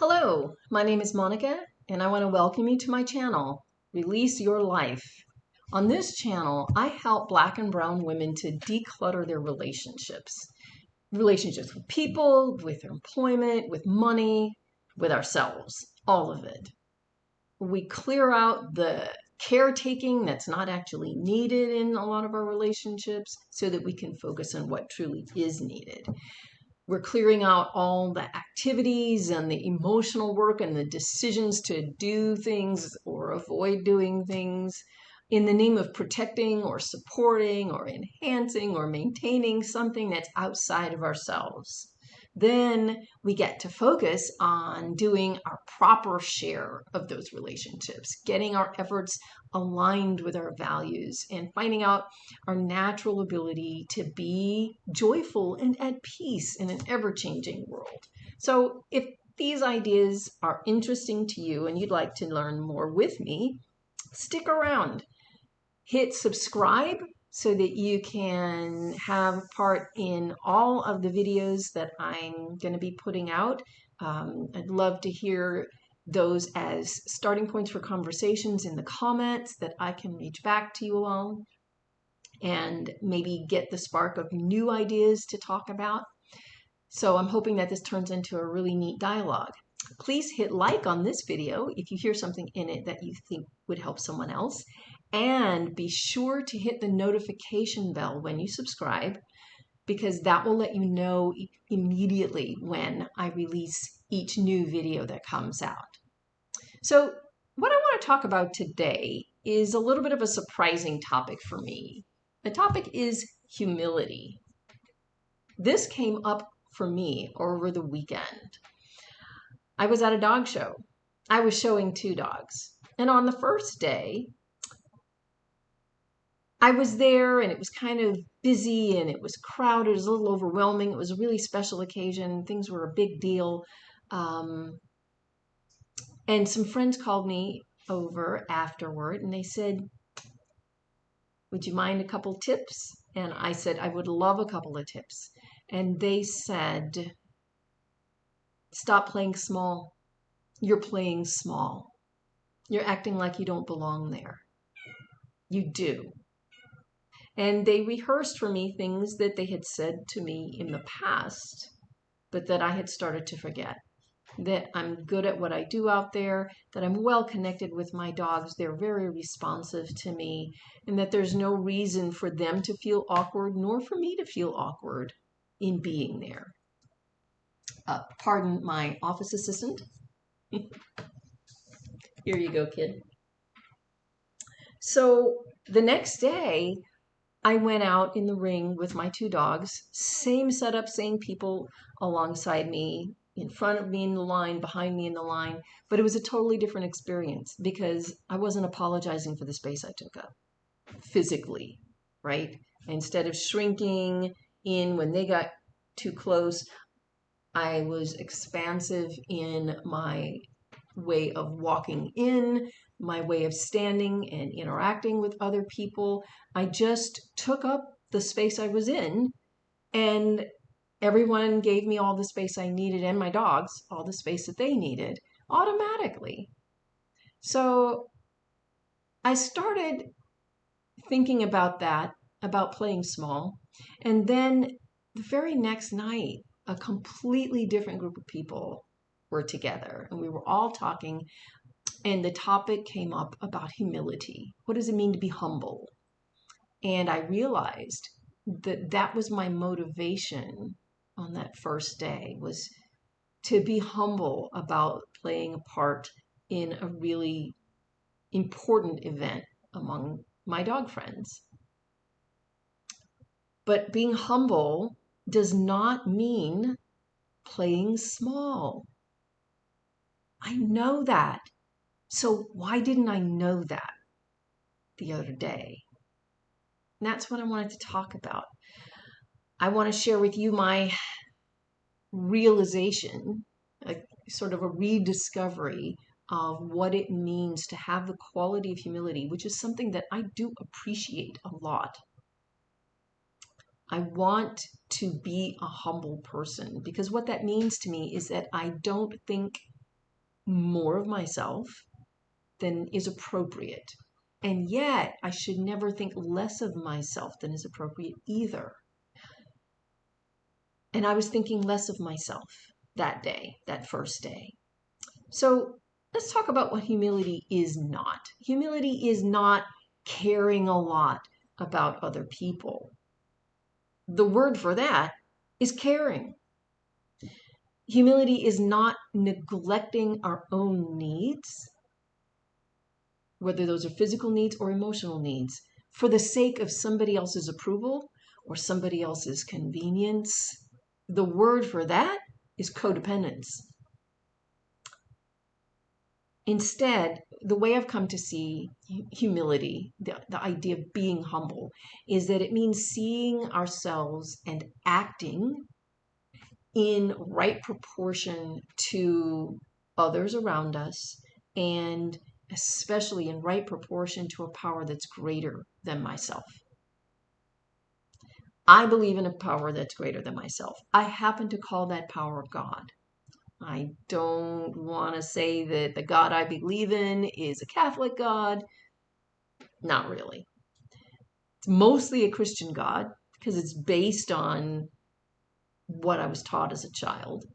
Hello, my name is Monica, and I want to welcome you to my channel, Release Your Life. On this channel, I help Black and Brown women to declutter their relationships. Relationships with people, with their employment, with money, with ourselves, all of it. We clear out the caretaking that's not actually needed in a lot of our relationships so that we can focus on what truly is needed. We're clearing out all the activities and the emotional work and the decisions to do things or avoid doing things in the name of protecting or supporting or enhancing or maintaining something that's outside of ourselves. Then we get to focus on doing our proper share of those relationships, getting our efforts aligned with our values, and finding out our natural ability to be joyful and at peace in an ever-changing world. So if these ideas are interesting to you and you'd like to learn more with me, stick around. Hit subscribe so that you can have part in all of the videos that I'm going to be putting out. I'd love to hear those as starting points for conversations in the comments that I can reach back to you all and maybe get the spark of new ideas to talk about. So I'm hoping that this turns into a really neat dialogue. Please hit like on this video if you hear something in it that you think would help someone else. And be sure to hit the notification bell when you subscribe, because that will let you know immediately when I release each new video that comes out. So what I want to talk about today is a little bit of a surprising topic for me. The topic is humility. This came up for me over the weekend. I was at a dog show. I was showing 2 dogs. And on the first day, I was there and it was kind of busy and it was crowded. It was a little overwhelming. It was a really special occasion. Things were a big deal. And some friends called me over afterward and they said, "Would you mind a couple tips?" And I said, "I would love a couple of tips." And they said, "Stop playing small. You're playing small. You're acting like you don't belong there. You do." And they rehearsed for me things that they had said to me in the past, but that I had started to forget. That I'm good at what I do out there, that I'm well connected with my dogs, they're very responsive to me, and that there's no reason for them to feel awkward, nor for me to feel awkward in being there. Pardon my office assistant. Here you go, kid. So the next day, I went out in the ring with my 2 dogs, same setup, same people alongside me, in front of me in the line, behind me in the line, but it was a totally different experience because I wasn't apologizing for the space I took up physically, right? Instead of shrinking in when they got too close, I was expansive in my way of walking in, my way of standing and interacting with other people. I just took up the space I was in, and everyone gave me all the space I needed, and my dogs all the space that they needed automatically. So I started thinking about that, about playing small. And then the very next night, a completely different group of people were together, and we were all talking. And the topic came up about humility. What does it mean to be humble? And I realized that that was my motivation on that first day, was to be humble about playing a part in a really important event among my dog friends. But being humble does not mean playing small. I know that. So why didn't I know that the other day? And that's what I wanted to talk about. I want to share with you my realization, a sort of a rediscovery of what it means to have the quality of humility, which is something that I do appreciate a lot. I want to be a humble person because what that means to me is that I don't think more of myself than is appropriate. And yet, I should never think less of myself than is appropriate either. And I was thinking less of myself that day, that first day. So let's talk about what humility is not. Humility is not caring a lot about other people. The word for that is caring. Humility is not neglecting our own needs, whether those are physical needs or emotional needs, for the sake of somebody else's approval or somebody else's convenience. The word for that is codependence. Instead, the way I've come to see humility, the idea of being humble, is that it means seeing ourselves and acting in right proportion to others around us, and especially in right proportion to a power that's greater than myself. I believe in a power that's greater than myself. I happen to call that power God. I don't want to say that the God I believe in is a Catholic God. Not really. It's mostly a Christian God because it's based on what I was taught as a child.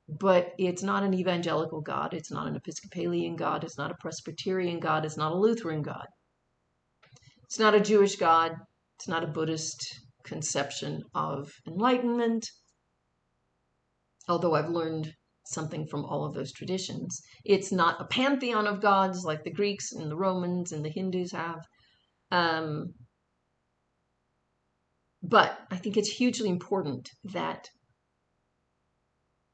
But it's not an evangelical God. It's not an Episcopalian God. It's not a Presbyterian God. It's not a Lutheran God. It's not a Jewish God. It's not a Buddhist conception of enlightenment. Although I've learned something from all of those traditions. It's not a pantheon of gods like the Greeks and the Romans and the Hindus have. But I think it's hugely important that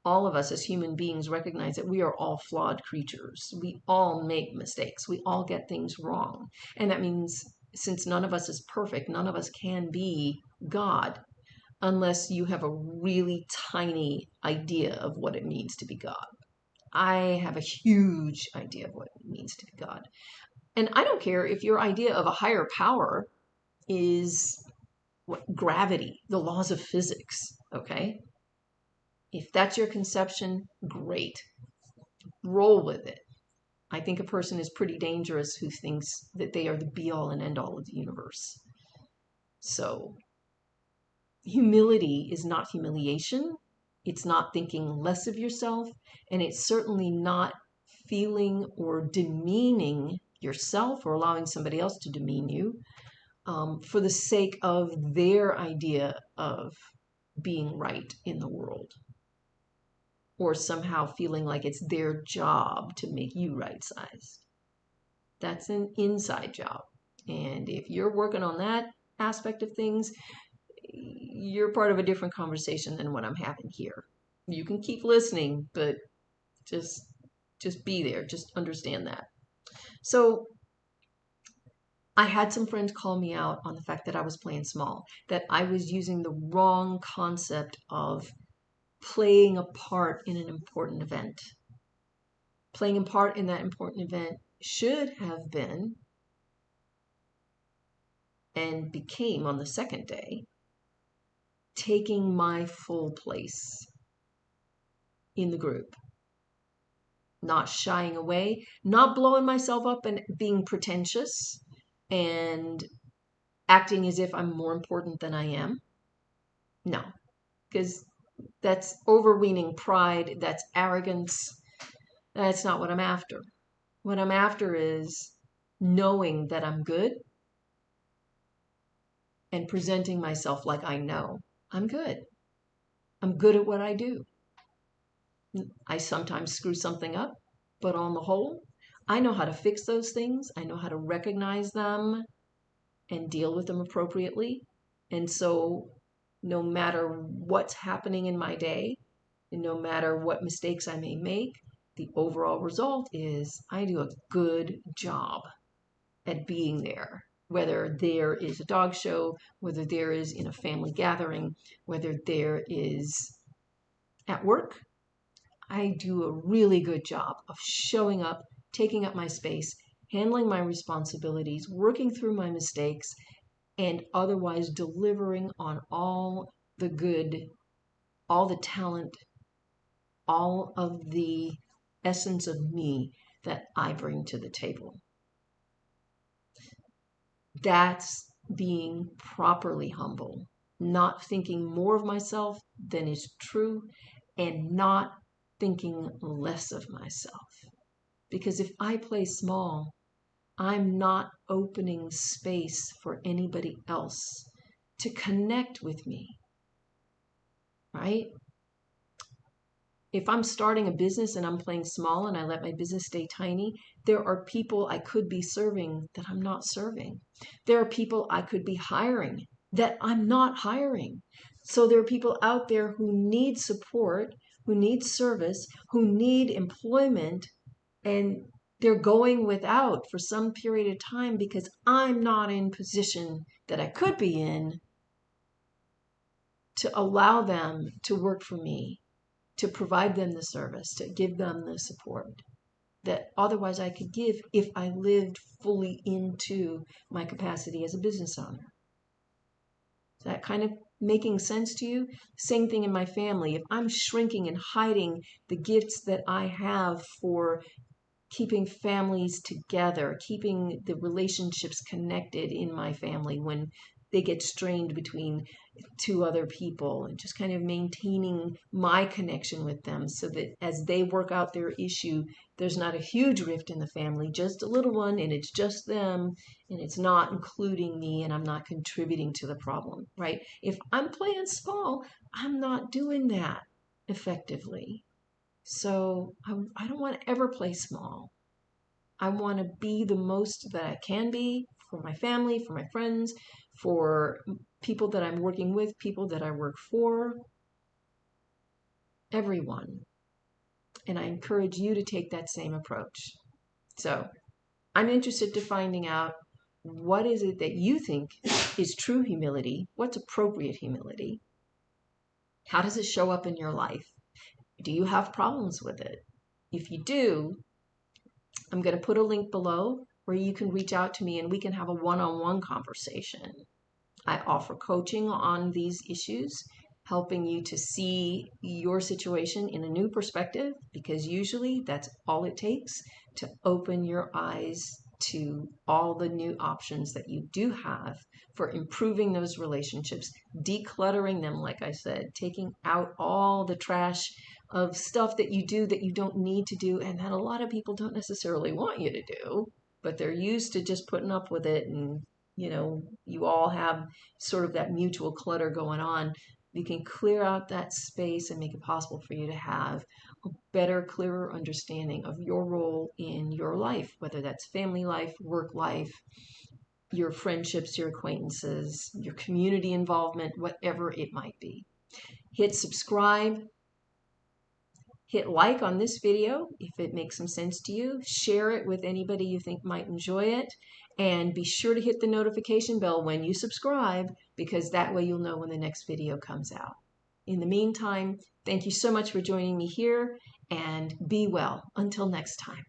all of us as human beings recognize that we are all flawed creatures. We all make mistakes. We all get things wrong. And that means since none of us is perfect, none of us can be God unless you have a really tiny idea of what it means to be God. I have a huge idea of what it means to be God. And I don't care if your idea of a higher power is gravity, the laws of physics, okay? If that's your conception, great. Roll with it. I think a person is pretty dangerous who thinks that they are the be-all and end-all of the universe. So humility is not humiliation. It's not thinking less of yourself. And it's certainly not feeling or demeaning yourself or allowing somebody else to demean you for the sake of their idea of being right in the world, or somehow feeling like it's their job to make you right-sized. That's an inside job. And if you're working on that aspect of things, you're part of a different conversation than what I'm having here. You can keep listening, but just be there. Just understand that. So I had some friends call me out on the fact that I was playing small, that I was using the wrong concept of playing a part in an important event. Playing a part in that important event should have been and became on the second day taking my full place in the group, not shying away, not blowing myself up and being pretentious and acting as if I'm more important than I am. No, because that's overweening pride, that's arrogance. That's not what I'm after. What I'm after is knowing that I'm good and presenting myself like I know I'm good. I'm good at what I do. I sometimes screw something up, but on the whole, I know how to fix those things. I know how to recognize them and deal with them appropriately. And so no matter what's happening in my day, and no matter what mistakes I may make, the overall result is I do a good job at being there. Whether there is a dog show, whether there is in a family gathering, whether there is at work, I do a really good job of showing up, taking up my space, handling my responsibilities, working through my mistakes, and otherwise delivering on all the good, all the talent, all of the essence of me that I bring to the table. That's being properly humble, not thinking more of myself than is true, and not thinking less of myself. Because if I play small, I'm not opening space for anybody else to connect with me, right? If I'm starting a business and I'm playing small and I let my business stay tiny, there are people I could be serving that I'm not serving. There are people I could be hiring that I'm not hiring. So there are people out there who need support, who need service, who need employment, and they're going without for some period of time because I'm not in position that I could be in to allow them to work for me, to provide them the service, to give them the support that otherwise I could give if I lived fully into my capacity as a business owner. Is that kind of making sense to you? Same thing in my family. If I'm shrinking and hiding the gifts that I have for keeping families together, keeping the relationships connected in my family when they get strained between two other people, and just kind of maintaining my connection with them so that as they work out their issue, there's not a huge rift in the family, just a little one, and it's just them, and it's not including me, and I'm not contributing to the problem, right? If I'm playing small, I'm not doing that effectively. So I don't want to ever play small. I want to be the most that I can be for my family, for my friends, for people that I'm working with, people that I work for, everyone. And I encourage you to take that same approach. So I'm interested to finding out, what is it that you think is true humility? What's appropriate humility? How does it show up in your life? Do you have problems with it? If you do, I'm going to put a link below where you can reach out to me and we can have a one-on-one conversation. I offer coaching on these issues, helping you to see your situation in a new perspective, because usually that's all it takes to open your eyes to all the new options that you do have for improving those relationships, decluttering them, like I said, taking out all the trash of stuff that you do that you don't need to do and that a lot of people don't necessarily want you to do, but they're used to just putting up with it, and you all have sort of that mutual clutter going on. You can clear out that space and make it possible for you to have a better, clearer understanding of your role in your life, whether that's family life, work life, your friendships, your acquaintances, your community involvement, whatever it might be. Hit subscribe. Hit like on this video if it makes some sense to you. Share it with anybody you think might enjoy it. And be sure to hit the notification bell when you subscribe, because that way you'll know when the next video comes out. In the meantime, thank you so much for joining me here, and be well. Until next time.